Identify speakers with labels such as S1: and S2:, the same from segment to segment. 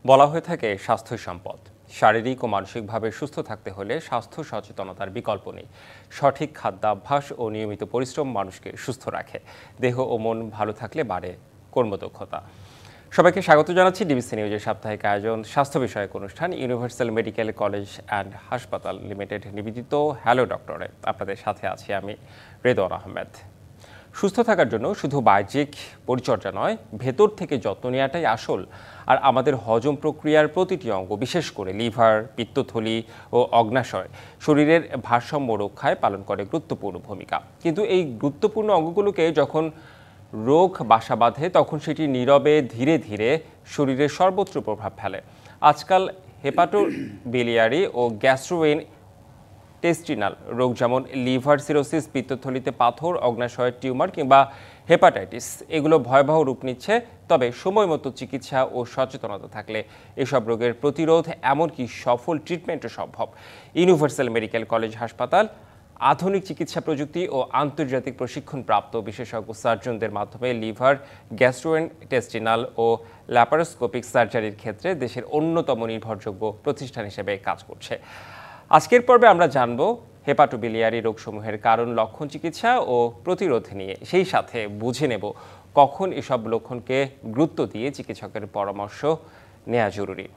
S1: বলা হয়ে থাকে স্বাস্থ্যই সম্পদ। শারীরিক ও মানসিকভাবে সুস্থ থাকতে হলে স্বাস্থ্য সচেতনতার বিকল্প নেই। সঠিক খাদ্যাভ্যাস ও নিয়মিত পরিশ্রম মানুষকে সুস্থ রাখে। দেহ ও মন ভালো থাকলে বাড়ে কর্মদক্ষতা। সবাইকে স্বাগত জানাচ্ছি ডিবিসি নিউজের সাপ্তাহিক আয়োজন স্বাস্থ্য বিষয়ক অনুষ্ঠান ইউনিভার্সাল মেডিকেল কলেজ অ্যান্ড হাসপাতাল লিমিটেড নিবেদিত হ্যালো ডক্টরে। আপনাদের সাথে আছি আমি রেদওয়ান আহমেদ। সুস্থ থাকার জন্য শুধু বাহ্যিক পরিচর্যা নয়, ভেতর থেকে যত্ন নেওয়াটাই আসল। আর আমাদের হজম প্রক্রিয়ার প্রতিটি অঙ্গ, বিশেষ করে লিভার, পিত্তথলি ও অগ্ন্যাশয় শরীরের ভারসাম্য রক্ষায় পালন করে গুরুত্বপূর্ণ ভূমিকা। কিন্তু এই গুরুত্বপূর্ণ অঙ্গগুলোকে যখন রোগ বাসা বাঁধে, তখন সেটি নীরবে ধীরে ধীরে শরীরের সর্বত্র প্রভাব ফেলে। আজকাল হেপাটোবিলিয়ারি ও গ্যাস্ট্রোইন্টেস্টিনাল রোগ যেমন লিভার সিরোসিস, পিত্তথলিতে পাথর, অগ্ন্যাশয়ের টিউমার কিংবা হেপাটাইটিস এগুলো ভয়াবহ রূপ নিচ্ছে। তবে সময় মতো চিকিৎসা ও সচেতনতা থাকলে এসব রোগের প্রতিরোধ, এমনকি সফল ট্রিটমেন্টও সম্ভব। ইউনিভার্সাল মেডিকেল কলেজ হাসপাতাল আধুনিক চিকিৎসা প্রযুক্তি ও আন্তর্জাতিক প্রশিক্ষণপ্রাপ্ত বিশেষজ্ঞ সার্জনদের মাধ্যমে লিভার, গ্যাস্ট্রোইন্টেস্টিনাল ও ল্যাপারোস্কোপিক সার্জারির ক্ষেত্রে দেশের অন্যতম নির্ভরযোগ্য প্রতিষ্ঠান হিসেবে কাজ করছে। আজকের পর্বে আমরা জানব হেপাটোবিলিয়ারি রোগসমূহের কারণ, লক্ষণ, চিকিৎসা ও প্রতিরোধ নিয়ে। সেই সাথে বুঝে নেব কখন এসব লক্ষণকে গুরুত্ব দিয়ে চিকিৎসকের পরামর্শ নেওয়া জরুরি।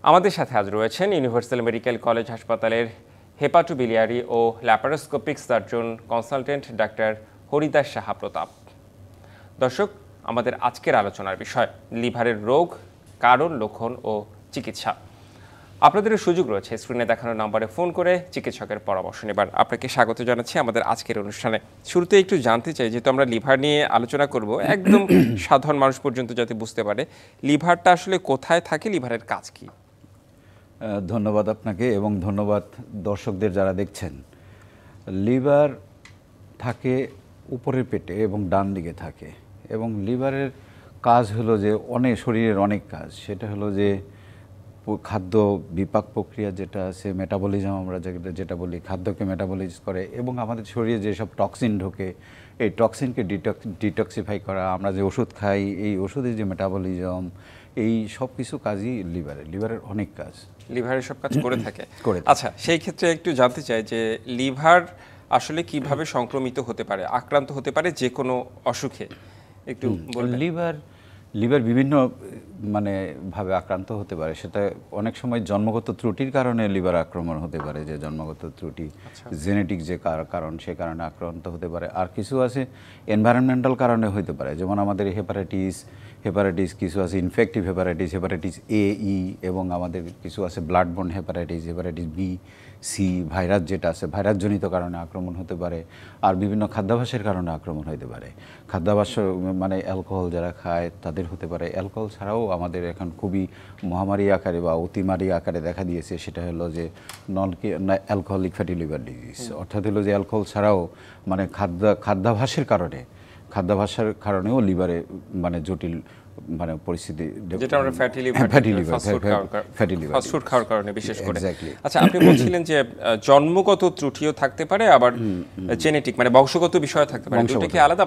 S1: আমাদের সাথে আজ রয়েছেন ইউনিভার্সাল মেডিকেল কলেজ হাসপাতালের হেপাটোবিলিয়ারি ও laparoscopic surgeon consultant doctor Haridas Saha Pratap. দর্শক, আমাদের আজকের আলোচনার বিষয় লিভারের রোগ, কারণ, লক্ষণ ও চিকিৎসা। আপনাদের সুযোগ রয়েছে স্ক্রিনে দেখানো নম্বরে ফোন করে চিকিৎসকের পরামর্শ নেবার। আপনাকে স্বাগত জানাচ্ছি আমাদের আজকের অনুষ্ঠানে। শুরুতে একটু জানতে চাই, যেহেতু আমরা লিভার নিয়ে আলোচনা করব, একদম সাধারণ মানুষ পর্যন্ত যাতে বুঝতে পারে লিভারটা আসলে কোথায় থাকে, লিভারের কাজ কি।
S2: ধন্যবাদ আপনাকে এবং ধন্যবাদ দর্শকদের যারা দেখছেন। লিভার থাকে উপরের পেটে এবং ডান দিকে থাকে, এবং লিভারের কাজ হলো যে শরীরের অনেক কাজ। সেটা হলো যে খাদ্য বিপাক প্রক্রিয়া যেটা আছে, মেটাবলিজম আমরা যেটা বলি, খাদ্যকে মেটাবলিজ করে, এবং আমাদের শরীরে যেসব টক্সিন ঢোকে এই টক্সিনকে ডিটক্সিফাই করা। আমরা যে ওষুধ খাই, এই ওষুধের যে মেটাবলিজম, এই সব কিছু কাজই লিভারের অনেক কাজ,
S1: লিভারের সব কাজ করে থাকে। আচ্ছা, সেই ক্ষেত্রে একটু জানতে চাই যে লিভার আসলে কিভাবে সংক্রমিত হতে পারে, আক্রান্ত হতে পারে যে কোনো অসুখে, একটু বলবেন।
S2: লিভার বিভিন্ন ভাবে আক্রান্ত হতে পারে। সেটা অনেক সময় জন্মগত ত্রুটির কারণে লিভার আক্রমণ হতে পারে, যে জন্মগত ত্রুটি, জেনেটিক যে কারণ, সে কারণে আক্রান্ত হতে পারে। আর কিছু আছে এনভায়রনমেন্টাল কারণে হতে পারে, যেমন আমাদের হেপাটাইটিস কিছু আছে ইনফেক্টিভ হেপাটাইটিস A-E, এবং আমাদের কিছু আছে ব্লাডবোর্ন হেপাটাইটিস বি, সি, ভাইরাস যেটা আছে, ভাইরাসজনিত কারণে আক্রমণ হতে পারে। আর বিভিন্ন খাদ্যাভ্যাসের কারণে আক্রমণ হতে পারে। খাদ্যাভ্যাস অ্যালকোহল যারা খায় তাদের হতে পারে। অ্যালকোহল ছাড়াও আমাদের এখন খুবই মহামারী আকারে বা অতিমারী আকারে দেখা দিয়েছে, সেটা হলো যে অ্যালকোহলিক ফ্যাটি লিভার ডিজিজ। অর্থাৎ হলো যে অ্যালকোহল ছাড়াও খাদ্যাভ্যাসের কারণেও লিভারে জটিল পরিস্থিতি,
S1: যেটা আমরা ফ্যাটি লিভার ফাস্ট ফুড খাওয়ার কারণে বিশেষ করে। আচ্ছা, আপনি বলছিলেন যে জন্মগত ত্রুটিও থাকতে পারে, আবার জেনেটিক বংশগত বিষয় থাকতে পারে। দুটো কি আলাদা?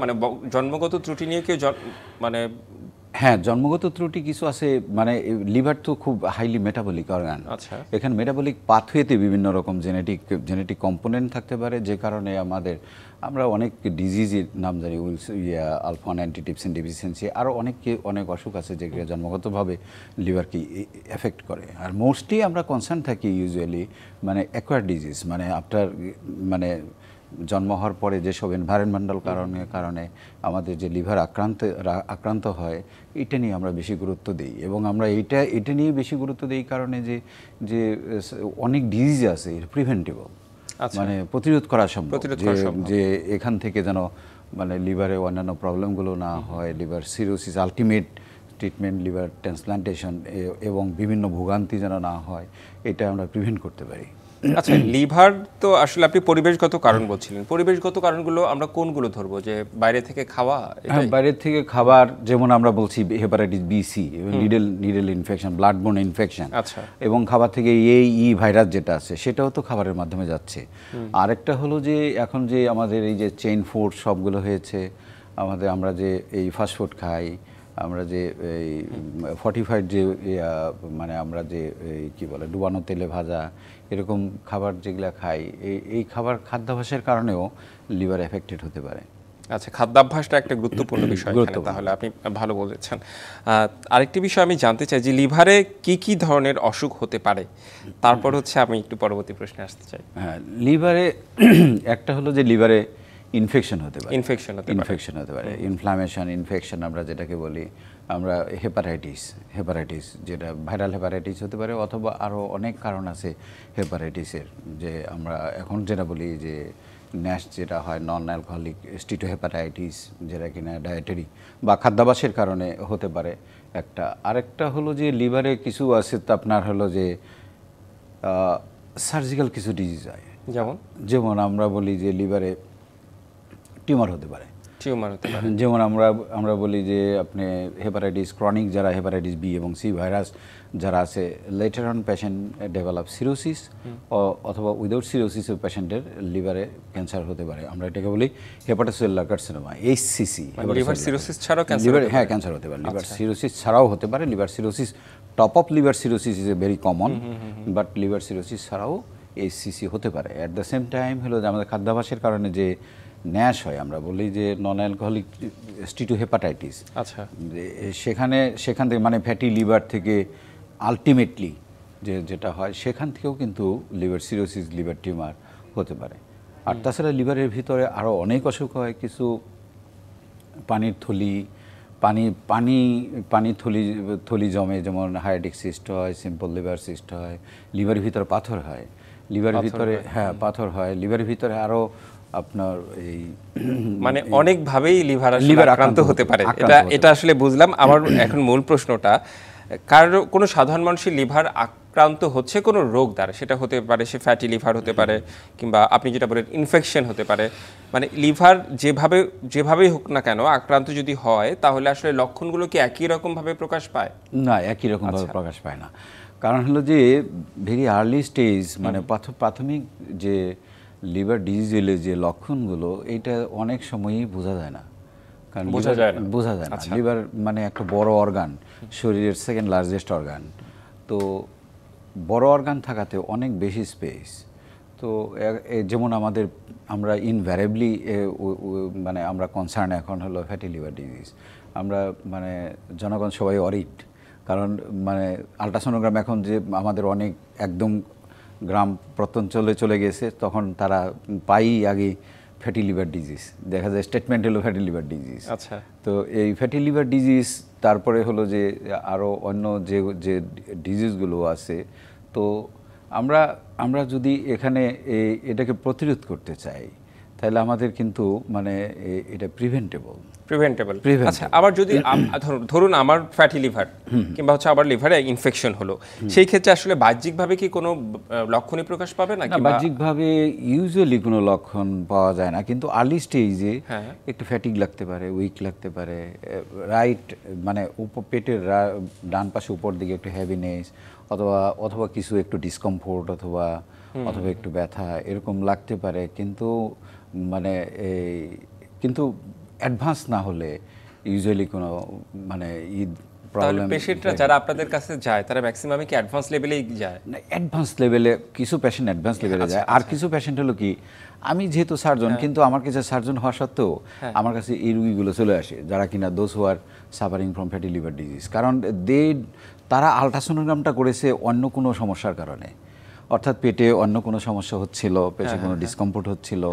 S1: জন্মগত ত্রুটি নিয়ে কেউ
S2: হ্যাঁ, জন্মগত ত্রুটি কিছু আছে। লিভার তো খুব হাইলি মেটাবলিক অর্গান।
S1: আচ্ছা,
S2: এখানে মেটাবলিক পাথওয়েতে বিভিন্ন রকম জেনেটিক কম্পোনেন্ট থাকতে পারে, যে কারণে আমরা অনেক ডিজিজের নাম জানি, আলফা-1 অ্যান্টিট্রিপসিন ডেফিসিয়েন্সি, আরও অনেক অসুখ আছে যেগুলো জন্মগতভাবে লিভারকে এফেক্ট করে। আর মোস্টলি আমরা কনসার্ন থাকি ইউজুয়ালি অ্যাকোয়ার্ড ডিজিজ, আফটার জন্ম হওয়ার পরে যেসব এনভায়রনমেন্টাল কারণে আমাদের যে লিভার আক্রান্ত হয়, এটা নিয়ে আমরা বেশি গুরুত্ব দিই। এবং আমরা এটা নিয়ে বেশি গুরুত্ব দিই কারণে যে অনেক ডিজিজ আছে প্রিভেন্টেবল, প্রতিরোধ করা সম্ভব, যে এখান থেকে যেন লিভারে অন্যান্য প্রবলেমগুলো না হয়। Liver cirrhosis, ultimate treatment liver transplantation, এবং বিভিন্ন ভোগান্তি যেন না হয়, এটা আমরা প্রিভেন্ট করতে পারি।
S1: আচ্ছা, লিভার তো আসলে আপনি পরিবেশগত কারণ বলছিলেন। পরিবেশগত কারণগুলো আমরা কোনগুলো ধরবো? যে বাইরে থেকে খাওয়া?
S2: বাইরে থেকে খাবার, যেমন আমরা বলছি hepatitis B C, needle infection, bloodborne infection.
S1: আচ্ছা, এবং
S2: খাবার থেকে A-E ভাইরাস যেটা আছে, সেটাও তো খাবারের মাধ্যমে যাচ্ছে। আরেকটা হলো যে এখন যে আমাদের এই যে চেইন ফুড সবগুলো হয়েছে, আমরা যে এই ফাস্টফুড খাই, আমরা যে এই ফর্টিফাইড যে মানে আমরা যে কি বলে ডুবানো তেলে ভাজা এরকম খাবার যেগুলা খাই এই খাদ্যাভ্যাসের কারণেও লিভার এফেক্টেড হতে পারে।
S1: আচ্ছা, খাদ্যাভ্যাসটা একটা গুরুত্বপূর্ণ বিষয় এখানে, তাহলে আপনি ভালো বলেছেন। আরেকটি বিষয় আমি জানতে চাই যে লিভারে কি কি ধরনের অসুখ হতে পারে, তারপর হচ্ছে আমি একটু পরবর্তী প্রশ্নে আসতে চাই।
S2: হ্যাঁ, লিভারে একটা হলো যে লিভারে ইনফেকশন হতে পারে,
S1: ইনফেকশন
S2: হতে পারে, ইনফ্লামেশন, ইনফেকশন আমরা যেটাকে বলি, আমরা হেপাটাইটিস যেটা ভাইরাল হেপাটাইটিস হতে পারে, অথবা আরও অনেক কারণ আছে হেপাটাইটিসের, যে আমরা এখন যেটা বলি যে ন্যাশ যেটা হয়, নন অ্যালকোহলিক স্টিটোহেপাটাইটিস, যেটা কিনা ডায়েটারি বা খাদ্যাভ্যাসের কারণে হতে পারে একটা। আরেকটা হলো যে লিভারে কিছু আছে তো আপনার হলো যে সার্জিক্যাল কিছু ডিজিজ হয়, যেমন আমরা বলি যে লিভারে টিউমার হতে পারে, যেমন আমরা বলি যে আপনি হেপাটাইটিস ক্রনিক, যারা হেপাটাইটিস বি এবং সি ভাইরাস যারা আছে, letter on patient develop cirrhosis, অথবা উইদাউট সিরোসিস পেশেন্টের লিভারে ক্যান্সার হতে পারে। আমরা এটাকে বলি hepatocellular carcinoma, HCC.
S1: Liver cirrhosis ছাড়াও
S2: ক্যান্সার হতে পারে, লিভার সিরোসিস ছাড়াও হতে পারে। Liver cirrhosis, top of liver cirrhosis is a very common, but liver cirrhosis ছাড়াও এইচসিসি হতে পারে। অ্যাট দ্য সেম টাইম হলো যে আমাদের খাদ্যাভ্যাসের কারণে যে ন্যাশ হয়, আমরা বলি যে নন অ্যালকোহলিক স্টিটোহেপাটাইটিস।
S1: আচ্ছা,
S2: সেখান থেকে মানে ফ্যাটি লিভার থেকে আলটিমেটলি যেটা হয়, সেখান থেকেও কিন্তু লিভার সিরোসিস, লিভার টিউমার হতে পারে। আর তাছাড়া লিভারের ভিতরে আরও অনেক অসুখ হয়, কিছু পানির থলি জমে, যেমন হায়াটিক সিস্ট হয়, সিম্পল লিভার সিস্ট হয়, লিভারের ভিতরে পাথর হয়, লিভারের ভিতরে পাথর হয়, লিভারের ভিতরে আরও আপনার এই
S1: মানে অনেকভাবেই লিভার আক্রান্ত হতে পারে। এটা আসলে বুঝলাম। আমার এখন মূল প্রশ্নটা, কারণ কোনো সাধারণ মানুষের লিভার আক্রান্ত হচ্ছে কোনো রোগ দ্বারা, সেটা হতে পারে সে ফ্যাটি লিভার হতে পারে, কিংবা আপনি যেটা বলেন ইনফেকশন হতে পারে, মানে লিভার যেভাবেই হোক না কেন আক্রান্ত যদি হয়, তাহলে আসলে লক্ষণগুলো কি একই রকমভাবে প্রকাশ পায়?
S2: না, একই রকমভাবে প্রকাশ পায় না। কারণ হলো যে ভেরি আর্লি স্টেজ, মানে প্রাথমিক যে লিভার ডিজিজ হলে যে লক্ষণগুলো, এটা অনেক সময়ই বোঝা যায় না। কারণ বোঝা যায় না। লিভার মানে একটা বড় অর্গান, শরীরের সেকেন্ড লার্জেস্ট অর্গান, তো বড় অর্গান থাকাতে অনেক বেশি স্পেস। তো যেমন আমরা ইনভ্যারিয়েবলি মানে আমরা কনসার্ন এখন হলো ফ্যাটি লিভার ডিজিজ। আমরা মানে জনগণ সবাই অরিড, কারণ মানে আলট্রাসোনোগ্রাম এখন যে আমাদের অনেক একদম গ্রাম প্রত্যঞ্চলে চলে গেছে, তখন তারা পাই আগে ফ্যাটি লিভার ডিজিজ, দেখা যায় স্টেটমেন্ট হলো ফ্যাটি লিভার ডিজিজ।
S1: আচ্ছা,
S2: তো এই ফ্যাটি লিভার ডিজিজ, তারপরে হলো যে আরও অন্য যে ডিজিজগুলো আছে, তো আমরা যদি এখানে এটাকে প্রতিরোধ করতে চাই, তাহলে আমাদের কিন্তু মানে এটা প্রিভেন্টেবল।
S1: আচ্ছা, আবার যদি ধরুন আমার ফ্যাটি লিভার কিংবা হচ্ছে আবার লিভারে ইনফেকশন হলো, সেই ক্ষেত্রে আসলে বাহ্যিকভাবে কি কোনো লক্ষণই প্রকাশ পাবে না?
S2: বাহ্যিকভাবে ইউজুয়ালি কোনো লক্ষণ পাওয়া যায় না, কিন্তু আর্লি স্টেজে একটু ফ্যাটিক লাগতে পারে, উইক লাগতে পারে, রাইট মানে পেটের ডান পাশে উপর দিকে একটু হ্যাভিনেস, অথবা কিছু একটু ডিসকমফোর্ট, অথবা একটু ব্যথা এরকম লাগতে পারে, কিন্তু অ্যাডভান্স না হলে ইউজুয়ালি কোনো মানে
S1: প্রবলেম। পেশেন্টরা যারা আপনাদের কাছে যায়, তারা ম্যাক্সিমামই কি অ্যাডভান্স লেভেলেই যায়?
S2: না, অ্যাডভান্স লেভেলে কিছু পেশেন্ট অ্যাডভান্স লেভেলে যায়, আর কিছু পেশেন্ট হলো কি, আমি যেহেতু সার্জন, কিন্তু আমার কাছে সার্জন হওয়া সত্ত্বেও আমার কাছে এই রুগীগুলো চলে আসে যারা কিনা those who are suffering from fatty liver disease, কারণ তারা আলট্রাসোনোগ্রামটা করেছে অন্য কোনো সমস্যার কারণে, অর্থাৎ পেটে অন্য কোনো সমস্যা হচ্ছিল, পেটে কোনো ডিসকমফোর্ট হচ্ছিল,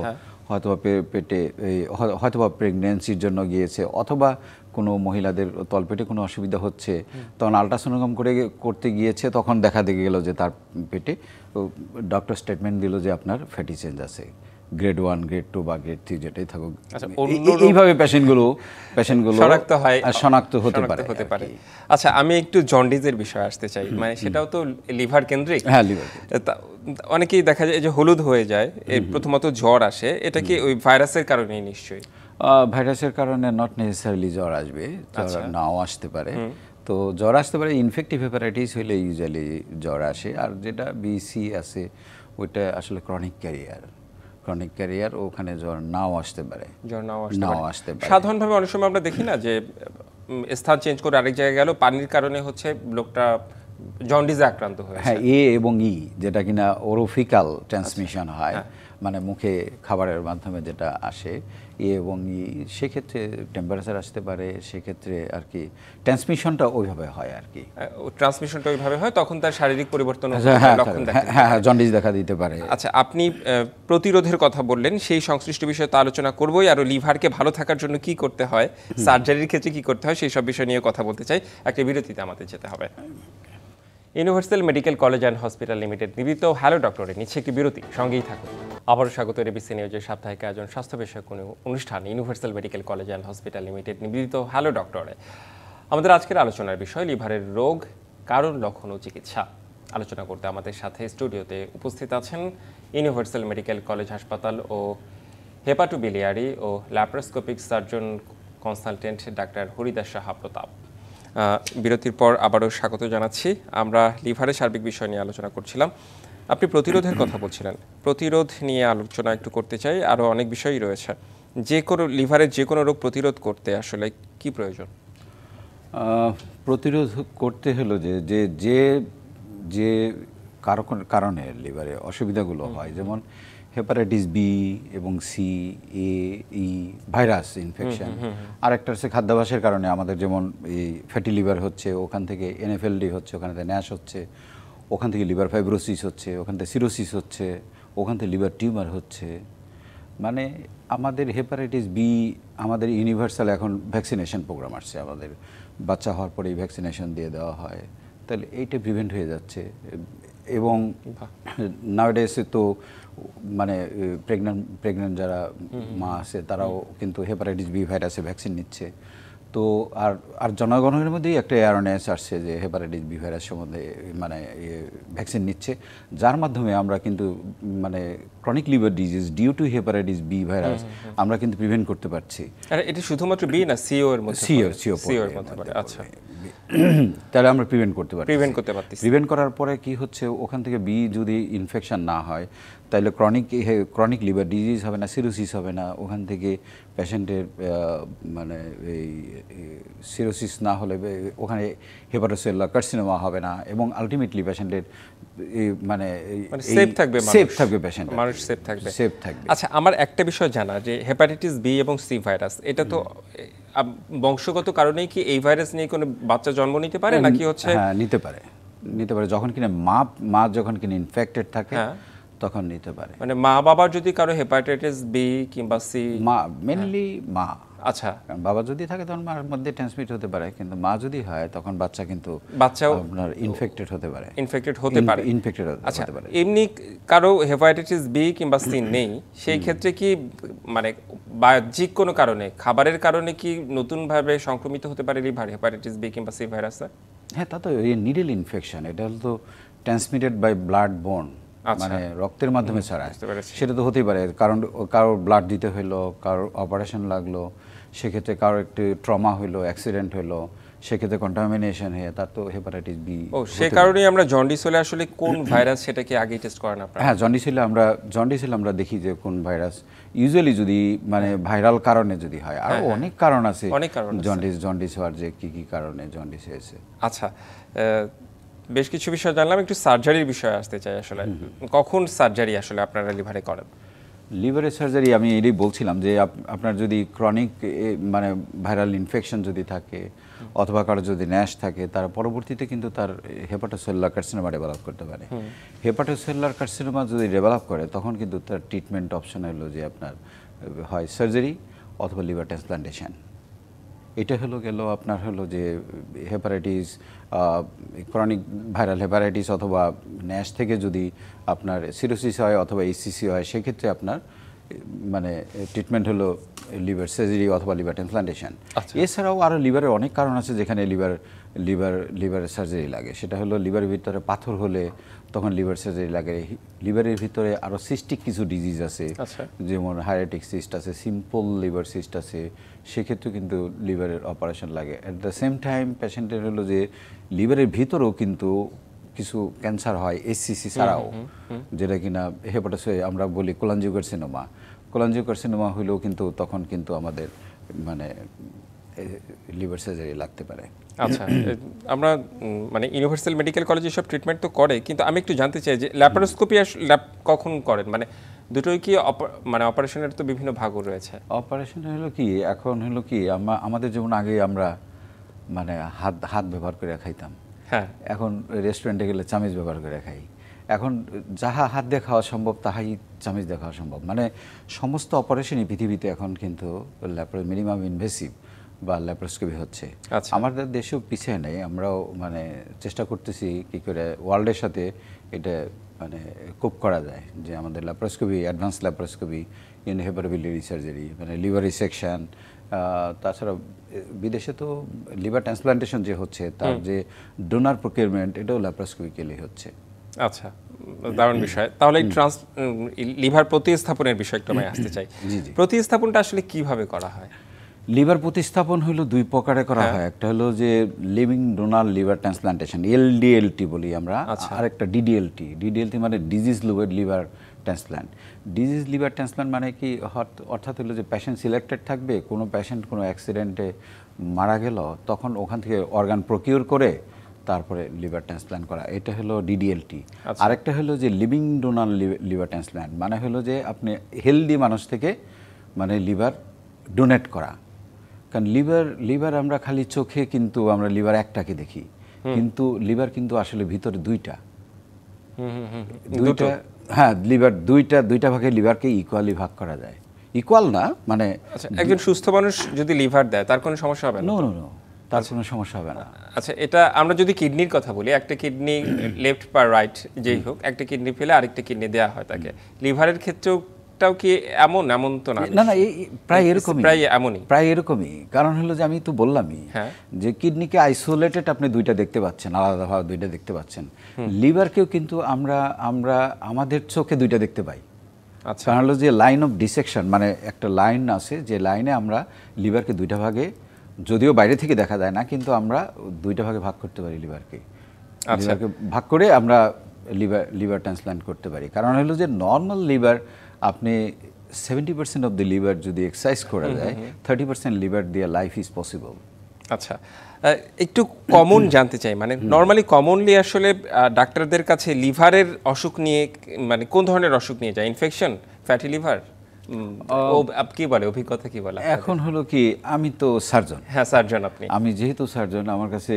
S2: হয়তোবা প্রেগন্যান্সির জন্য গিয়েছে, অথবা কোনো মহিলাদের তলপেটে কোনো অসুবিধা হচ্ছে, তখন আলট্রাসোনোগ্রাম করতে গিয়েছে, তখন দেখা গেল যে তার পেটে ডক্টর স্টেটমেন্ট দিল যে আপনার ফ্যাটি চেঞ্জ আছে, গ্রেড 1, গ্রেড 2 বা গ্রেড 3 যেটাই থাকুক। এইভাবে পেশেন্টগুলো শনাক্ত হতে পারে।
S1: আচ্ছা, আমি একটু জন্ডিসের বিষয়ে আসতে চাই। মানে সেটাও তো লিভার কেন্দ্রিক।
S2: হ্যাঁ, লিভার।
S1: অনেকেই দেখা যায় যে হলুদ হয়ে যায়, প্রথমত জ্বর আসে, এটা কি ওই ভাইরাসের কারণেই? নিশ্চয়ই
S2: ভাইরাসের কারণে নট নেসেসারিলি জ্বর আসবে, জ্বর নাও আসতে পারে। তো জ্বর আসতে পারে, ইনফেক্টিভ হেপাটাইটিস হলে ইউজুয়ালি জ্বর আসে, আর যেটা বিসি আছে ওইটা আসলে ক্রনিক ক্যারিয়ার, ওখানে জ্বর নাও আসতে পারে।
S1: সাধারণভাবে অনেক সময় আমরা দেখি না যে স্থান চেঞ্জ করে আরেক জায়গায় গেল, পানির কারণে হচ্ছে লোকটা জন্ডিসে আক্রান্ত হয়েছে।
S2: হ্যাঁ, এ এবং ই যেটা কিনা ওরোফিক্যাল ট্রান্সমিশন হয়, মানে মুখে খাবারের মাধ্যমে যেটা আসে, এ এবং ই, সেক্ষেত্রে টেম্পারেচার আসতে পারে, সেক্ষেত্রে আর কি ট্রান্সমিশনটা ওইভাবে হয় আর কি।
S1: ট্রান্সমিশনটা ওইভাবে হয়, তখন তার শারীরিক পরিবর্তন লক্ষণ দেখা
S2: হ্যাঁ হ্যাঁ, জন্ডিস দেখা দিতে পারে।
S1: আচ্ছা, আপনি প্রতিরোধের কথা বললেন, সেই সংশ্লিষ্ট বিষয়ে তো আলোচনা করবোই, আর লিভারকে ভালো থাকার জন্য কি করতে হয়, সার্জারির ক্ষেত্রে কি করতে হয়, সেই সব বিষয় নিয়ে কথা বলতে চাই। একটা বিরতিতে আমাদের যেতে হবে। Universal Medical college and hospital limited নিবেদিত হ্যালো ডক্টরে নিচ্ছে একটি বিরতি, সঙ্গেই থাকুন। আবারও স্বাগত এবিসি নিউজের সাপ্তাহিক আয়োজন স্বাস্থ্য বিষয়ক কোনো অনুষ্ঠান universal Medical college and hospital limited নিবেদিত হ্যালো ডক্টরে। আমাদের আজকের আলোচনার বিষয় লিভারের রোগ, কারণ, লক্ষণ ও চিকিৎসা। আলোচনা করতে আমাদের সাথে স্টুডিওতে উপস্থিত আছেন ইউনিভার্সাল মেডিকেল কলেজ হাসপাতাল ও হেপাটোবিলিয়ারি ও laparoscopic surgeon consultant doctor Haridas Saha Pratap. বিরতির পর আবারও স্বাগত জানাচ্ছি। আমরা লিভারের সার্বিক বিষয় নিয়ে আলোচনা করছিলাম, আপনি প্রতিরোধের কথা বলছিলেন। প্রতিরোধ নিয়ে আলোচনা একটু করতে চাই, আরও অনেক বিষয়ই রয়েছে। যে কোনো লিভারের যে কোনো রোগ প্রতিরোধ করতে আসলে কি প্রয়োজন?
S2: প্রতিরোধ করতে হলো যে যে যে যে কারণে লিভারে অসুবিধাগুলো হয়, যেমন হেপাটাইটিস বি এবং সি, এ, ই, ভাইরাস ইনফেকশন। আর একটা হচ্ছে খাদ্যাভ্যাসের কারণে আমাদের যেমন এই ফ্যাটি লিভার হচ্ছে, ওখান থেকে এনএফএলডি হচ্ছে, ওখান থেকে ন্যাশ হচ্ছে, ওখান থেকে লিভার ফাইব্রোসিস হচ্ছে, ওখান থেকে সিরোসিস হচ্ছে, ওখান থেকে লিভার টিউমার হচ্ছে। মানে আমাদের হেপাটাইটিস বি, আমাদের ইউনিভার্সাল এখন ভ্যাকসিনেশন প্রোগ্রাম আসছে, আমাদের বাচ্চা হওয়ার পরেই ভ্যাকসিনেশন দিয়ে দেওয়া হয়, তাহলে এইটা প্রিভেন্ট হয়ে যাচ্ছে। এবং নাওডেসে তো মানে প্রেগন্যান্ট যারা মা আছে তারাও কিন্তু হেপাটাইটিস বি ভাইরাসে ভ্যাকসিন নিচ্ছে। তো আর জনগণের মধ্যেই একটা অ্যাওয়ারনেস আসছে যে হেপাটাইটিস বি ভাইরাস সম্বন্ধে মানে ভ্যাকসিন নিচ্ছে, যার মাধ্যমে আমরা কিন্তু মানে chronic liver disease due to hepatitis B virus আমরা কিন্তু প্রিভেন্ট করতে পারছি।
S1: আর এটা শুধুমাত্র বি না, সিও এর মধ্যে? সিও এর মধ্যে পড়ে। আচ্ছা,
S2: তাহলে আমরা প্রিভেন্ট করতে
S1: পারছি।
S2: প্রিভেন্ট করার পরে কি হচ্ছে, ওখান থেকে বি যদি ইনফেকশন না হয় তাহলে ক্রনিক লিভার ডিজিজ হবে না, সিরোসিস হবে না, ওখান থেকে পেশেন্টের মানে এই সিরোসিস না হলে ওখানে হেপাটোসেলুলার কার্সিনোমা হবে না, এবং আলটিমেটলি পেশেন্টের মানে
S1: সেফ থাকবে
S2: পেশেন্ট,
S1: মানুষ সেফ থাকবে।
S2: থাকবে।
S1: আচ্ছা, আমার একটা বিষয় জানা, যে হেপাটাইটিস বি এবং সি ভাইরাস, এটা তো বংশগত কারণেই কি এই ভাইরাস নিয়ে কোনো বাচ্চা জন্ম নিতে পারে নাকি হচ্ছে?
S2: হ্যাঁ, নিতে পারে যখন কিনা মা যখন কিনা ইনফেক্টেড থাকে তখন নিতে পারে।
S1: মানে মা বাবার যদি কারো হেপাটাইটিস বি কিংবা সি,
S2: মা মেনলি মা।
S1: আচ্ছা,
S2: কারণ বাবা যদি থাকে তখন মার মধ্যে ট্রান্সমিট হতে পারে, কিন্তু মা যদি হয় তখন
S1: বাচ্চাও
S2: আপনার ইনফেক্টেড হতে পারে।
S1: আচ্ছা, এমনি কারো হেপাটাইটিস বি কিংবা সি নেই, সেই ক্ষেত্রে কি মানে বাহ্যিক কোনো কারণে, খাবারের কারণে কি নতুনভাবে সংক্রমিত হতে পারে লিভার হেপাটাইটিস বি কিংবা সি ভাইরাসে?
S2: হ্যাঁ, তা তো নিডল ইনফেকশন, এটা তো ট্রান্সমিটেড বাই ব্লাড বোর্ন, মানে রক্তের মাধ্যমে ছড়ায়, সেটা তো হতেই পারে। কারণ কারোর ব্লাড দিতে হইলো, কারোর অপারেশন লাগলো, সেক্ষেত্রে কারোর একটু ট্রমা হইলো, অ্যাক্সিডেন্ট হইলো, সেক্ষেত্রে কন্টামিনেশন হয়ে তার তো হেপাটাইটিস বি।
S1: সে কারণেই আমরা জন্ডিস হলে আসলে কোন ভাইরাস সেটা কি আগেই টেস্ট করেন আপনারা?
S2: হ্যাঁ, জন্ডিস হলে আমরা দেখি যে কোন ভাইরাস, ইউজুয়ালি যদি মানে ভাইরাল কারণে যদি হয়, আর অনেক কারণ আছে জন্ডিস হওয়ার, যে কি কারণে জন্ডিস হয়েছে।
S1: আচ্ছা, বেশ কিছু বিষয় জানলাম, একটু সার্জারির বিষয়ে আসতে চাই। আসলে কখন সার্জারি আসলে আপনারা লিভারে করেন?
S2: লিভারের সার্জারি আমি এটাই বলছিলাম যে আপনার যদি ক্রনিক মানে ভাইরাল ইনফেকশন যদি থাকে, অথবা কারো যদি ন্যাশ থাকে, তার পরবর্তীতে কিন্তু তার হেপাটোসেলুলার কার্সিনোমা ডেভেলপ করতে পারে। হেপাটোসেলুলার কার্সিনোমা যদি ডেভেলপ করে, তখন কিন্তু তার ট্রিটমেন্ট অপশন হলো যে আপনার হয় সার্জারি অথবা লিভার ট্রান্সপ্লান্টেশন। এটা গেল আপনার যে হেপাটাইটিস, ক্রনিক ভাইরাল হেপাটাইটিস অথবা ন্যাশ থেকে যদি আপনার সিরোসিস হয় অথবা এইচসিসি হয়, সেক্ষেত্রে আপনার মানে ট্রিটমেন্ট হলো লিভার সার্জারি অথবা লিভার ট্রান্সপ্লান্টেশন। এছাড়াও আরও লিভারের অনেক কারণ আছে যেখানে লিভারের সার্জারি লাগে। সেটা হলো লিভারের ভিতরে পাথর হলে তখন লিভার সার্জারি লাগে। লিভারের ভিতরে আরও সিস্টিক কিছু ডিজিজ আছে, যেমন হাইরেটিক সিস্ট আছে, সিম্পল লিভার সিস্ট আছে, সেক্ষেত্রে কিন্তু লিভারের অপারেশন লাগে। অ্যাট দ্য সেম টাইম পেশেন্টের যে লিভারের ভিতরেও কিন্তু কিছু ক্যান্সার হয় এইচসিসি ছাড়াও, যেটা কিনা হেপাটাইটিস আমরা বলি কোলাঞ্জিওকার্সিনোমা হইলেও কিন্তু তখন কিন্তু আমাদের মানে লিভার সার্জারি লাগতে পারে।
S1: আচ্ছা, আমরা মানে ইউনিভার্সাল মেডিকেল কলেজে সব ট্রিটমেন্ট তো করে, কিন্তু আমি একটু জানতে চাই যে ল্যাপারোস্কোপি কখন করেন, মানে দুটোই কি মানে অপারেশনের তো বিভিন্ন ভাগও রয়েছে।
S2: অপারেশন হলো কি, এখন হলো কি আমাদের যেমন আগে আমরা মানে হাত ব্যবহার করে খাইতাম,
S1: হ্যাঁ,
S2: এখন রেস্টুরেন্টে গেলে চামচ ব্যবহার করে খাই। এখন যাহা হাত দিয়ে খাওয়া সম্ভব তাহাই চামচ দিয়ে খাওয়া সম্ভব। মানে সমস্ত অপারেশনই পৃথিবীতে এখন কিন্তু মিনিমাম ইনভেসিভ বা ল্যাপারোস্কোপি হচ্ছে।
S1: আচ্ছা।
S2: আমাদের দেশেও পিছিয়ে নেই, আমরাও মানে চেষ্টা করতেছি কি করে ওয়ার্ল্ডের সাথে এটা মানে কোপ করা যায়, যে আমাদের laparoscopy, advance laparoscopy in hepatobiliary surgery, মানে লিভার রিসেকশন, তাছাড়া বিদেশে তো লিভার ট্রান্সপ্লান্টেশন যে হচ্ছে তার যে ডোনার প্রকিউরমেন্ট, এটাও ল্যাপারোস্কোপিক্যালি হচ্ছে।
S1: আচ্ছা, দারুণ বিষয়। তাহলে লিভার প্রতিস্থাপনের বিষয়টা আমি আসতে চাই। প্রতিস্থাপনটা আসলে কিভাবে করা হয়?
S2: লিভার প্রতিস্থাপন হলো দুই প্রকারে করা হয়। একটা হলো যে লিভিং ডোনার লিভার ট্রান্সপ্লান্টেশন, এলডিএলটি বলি আমরা, আর একটা ডিডিএলটি। ডিডিএলটি মানে disease liver transplant. Disease liver transplant মানে কি, অর্থাৎ হলো যে পেশেন্ট সিলেক্টেড থাকবে, কোনো পেশেন্ট কোনো অ্যাক্সিডেন্টে মারা গেল, তখন ওখান থেকে অর্গান প্রকিউর করে তারপরে লিভার ট্রান্সপ্লান্ট করা, এটা হলো ডিডিএলটি। আরেকটা হলো যে লিভিং ডোনার লিভার ট্রান্সপ্লান্ট, মানে হলো যে আপনি হেলদি মানুষ থেকে মানে লিভার ডোনেট করা। কারণ লিভার আমরা খালি চোখে কিন্তু আমরা লিভার একটাকে দেখি, কিন্তু লিভার কিন্তু আসলে ভিতরে দুইটা। হ্যাঁ, লিভার দুইটা ভাগে লিভারকে ইকুয়ালি ভাগ করা যায়। ইকুয়াল না মানে,
S1: আচ্ছা, একজন সুস্থ মানুষ যদি লিভার দেয় তার কোনো সমস্যা হবে না?
S2: নো, তার কোনো সমস্যা হবে না।
S1: আচ্ছা, এটা আমরা যদি কিডনির কথা বলি, একটা কিডনি লেফট বা রাইট যেই হোক, একটা কিডনি ফেলে আরেকটা কিডনি দেওয়া হয় তাকে। লিভারের ক্ষেত্রেও কি এমন তো না?
S2: না, প্রায় এরকমই। কারণ হলো যে আমি তো বললামই যে কিডনিকে আইসোলেটেড আপনি দুইটা দেখতে পাচ্ছেন, আলাদাভাবে দুইটা দেখতে পাচ্ছেন। লিভারকেও কিন্তু আমরা আমাদের চোখে দুইটা দেখতে পাই।
S1: আচ্ছা,
S2: কারণ হলো যে লাইন অফ ডিসেকশন, মানে একটা লাইন আছে যে লাইনে আমরা লিভারকে দুইটা ভাগে, যদিও বাইরে থেকে দেখা যায় না, কিন্তু আমরা দুইটা ভাগে ভাগ করতে পারি লিভারকে। লিভারকে ভাগ করে আমরা লিভার ট্রান্সপ্লান্ট করতে পারি। কারণ হলো যে নর্মাল লিভার আপনি 70% অফ দ্য লিভার যদি এক্সারসাইজ করা যায়, 30% লিভার দিয়ে লাইফ ইজ পসিবল।
S1: আচ্ছা, একটু কমন জানতে চাই, মানে নর্মালি কমনলি আসলে ডাক্তারদের কাছে লিভারের অসুখ নিয়ে মানে কোন ধরনের অসুখ নিয়ে যায়? ইনফেকশন, ফ্যাটি লিভার, কি বলে, অভিজ্ঞতা কি বলে?
S2: এখন হলো কি, আমি তো সার্জন।
S1: হ্যাঁ, সার্জন আপনি।
S2: আমি যেহেতু সার্জন, আমার কাছে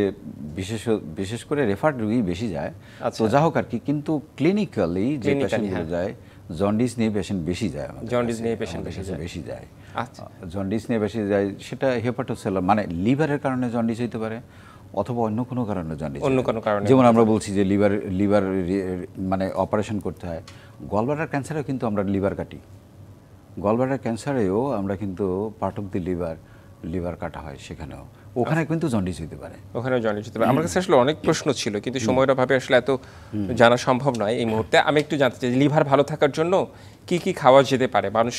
S2: বিশেষ করে রেফার্ড রোগী বেশি যায়। তো যা হোক আর কি, কিন্তু ক্লিনিক্যালি যে পেশেন্টগুলো যায়, জন্ডিস নিয়ে পেশেন্ট বেশি যায়।
S1: জন্ডিস নিয়ে পেশেন্ট
S2: বেশি যায়। জন্ডিস নিয়ে বেশি যায়, সেটা হেপাটোসেলার মানে লিভারের কারণে জন্ডিস হইতে পারে, অথবা অন্য কোনো কারণে জন্ডিস,
S1: অন্য কোনো কারণে।
S2: যেমন আমরা বলছি যে লিভার মানে অপারেশন করতে হয়। গলব্লাডার ক্যান্সারেও কিন্তু আমরা লিভার কাটি। গলব্লাডার ক্যান্সারেও আমরা কিন্তু পার্ট অফ দি লিভার কাটা হয়, সেখানেও ওখানে কিন্তু জন্ডিস হতে পারে।
S1: ওখানেও জন্ডিস হতে পারে। আমার কাছে আসলে অনেক প্রশ্ন ছিল, কিন্তু সময়ের অভাবে আসলে এত জানা সম্ভব নয় এই মুহূর্তে। আমি একটু জানতে চাই, লিভার ভালো থাকার জন্য কি কি খাওয়া যেতে পারে, মানুষ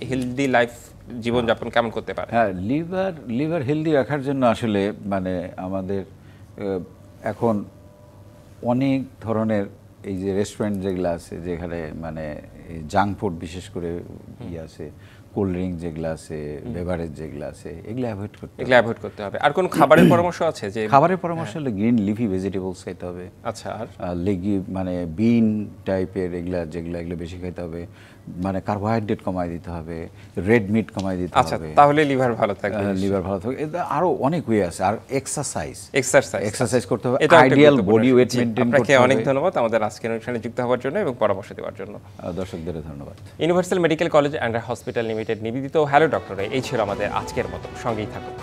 S1: হেলদি লাইফ জীবনযাপন কেমন করতে পারে?
S2: হ্যাঁ, লিভার হেলদি রাখার জন্য আসলে মানে আমাদের এখন অনেক ধরনের এই যে রেস্টুরেন্ট যেগুলো আছে, যেখানে মানে জাঙ্ক ফুড বিশেষ করে আছে, কোল্ড ড্রিঙ্ক যেগুলো আছে, বেভারেজ যেগুলো আছে, এগুলো অ্যাভয়েড করতে হবে।
S1: আর কোন খাবারের পরামর্শ আছে? যে
S2: খাবারের পরামর্শ হলো গ্রিন লিফি ভেজিটেবলস খেতে হবে।
S1: আচ্ছা, আর
S2: মানে বিন টাইপের যেগুলো বেশি খেতে হবে। মানে কার্বোহাইড্রেট কমাই দিতে হবে, রেড মিট কমাই দিতে হবে।
S1: আচ্ছা, তাহলে লিভার ভালো থাকবে।
S2: আরো অনেক ওয়ে আছে। আর এক্সারসাইজ করতে হবে,
S1: এটা
S2: আইডিয়াল বডি ওয়েট মেইনটেইন করতে হবে।
S1: আপনাকে অনেক ধন্যবাদ আমাদের আজকের অনুষ্ঠানে যুক্ত হওয়ার জন্য এবং পরামর্শ দেওয়ার জন্য।
S2: দর্শকদের ধন্যবাদ।
S1: Universal Medical college and hospital limited নিবেদিত হ্যালো ডক্টরে এই ছিল আমাদের আজকের মতো। সঙ্গেই থাকুন।